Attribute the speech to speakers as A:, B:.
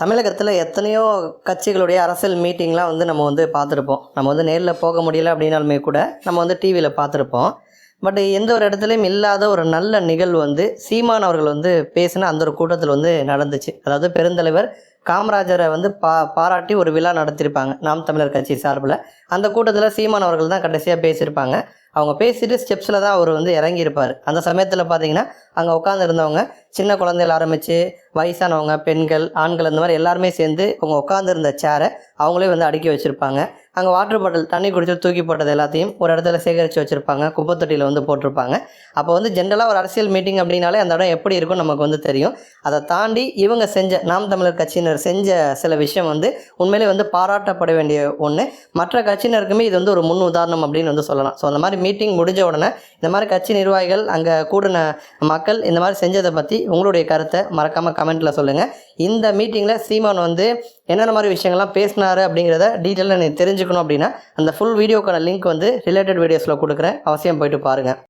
A: தமிழகத்தில் எத்தனையோ கட்சிகளுடைய அரசியல் மீட்டிங்லாம் நம்ம பார்த்துருப்போம். நம்ம நேரில் போக முடியல அப்படின்னாலுமே கூட நம்ம டிவியில் பார்த்துருப்போம். பட் எந்த ஒரு இடத்துலையும் இல்லாத ஒரு நல்ல நிகழ்வு சீமான் அவர்கள் பேசின அந்த ஒரு கூட்டத்தில் நடந்துச்சு. அதாவது பெருந்தலைவர் காமராஜரை பாராட்டி ஒரு விழா நடத்தியிருப்பாங்க நாம் தமிழர் கட்சி சார்பில். அந்த கூட்டத்தில் சீமான் அவர்கள் தான் கடைசியாக பேசியிருப்பாங்க. அவங்க பேசிட்டு ஸ்டெப்ஸில் தான் அவர் இறங்கியிருப்பார். அந்த சமயத்தில் பார்த்தீங்கன்னா அங்கே உட்காந்துருந்தவங்க சின்ன குழந்தைகள் ஆரம்பித்து வயசானவங்க, பெண்கள், ஆண்கள் இந்த மாதிரி எல்லாருமே சேர்ந்து அவங்க உட்காந்துருந்த சேரை அவங்களே அடுக்கி வச்சுருப்பாங்க. அங்கே வாட்டர் பாட்டில் தண்ணி குடிச்சு தூக்கி போட்டது எல்லாத்தையும் ஒரு இடத்துல சேகரித்து வச்சுருப்பாங்க. குப்பைத்தொட்டியில் போட்டிருப்பாங்க. அப்போ ஜென்ரலாக ஒரு அரசியல் மீட்டிங் அப்படின்னாலே அந்த இடம் எப்படி இருக்கும்னு நமக்கு தெரியும். அதை தாண்டி இவங்க செஞ்ச நாம் தமிழர் கட்சியினர் செஞ்ச சில விஷயம் உண்மையிலே பாராட்டப்பட வேண்டிய ஒன்று. மற்ற கட்சியினருக்குமே இது ஒரு முன் உதாரணம் அப்படின்னு சொல்லலாம். ஸோ அந்த மாதிரி மீட்டிங் முடிஞ்ச உடனே இந்த மாதிரி கட்சி நிர்வாகிகள், அங்கே கூடின மக்கள் இந்த மாதிரி செஞ்சதை பற்றி உங்களுடைய கருத்தை மறக்காமல் கமெண்ட்டில் சொல்லுங்கள். இந்த மீட்டிங்கில் சீமான் என்னென்ன மாதிரி விஷயங்கள்லாம் பேசினார் அப்படிங்கிறத டீட்டெயிலாக நீங்கள் தெரிஞ்சுக்கணும் அப்படின்னா அந்த ஃபுல் வீடியோக்கான லிங்க் ரிலேட்டட் வீடியோஸில் கொடுக்குறேன். அவசியம் போயிட்டு பாருங்கள்.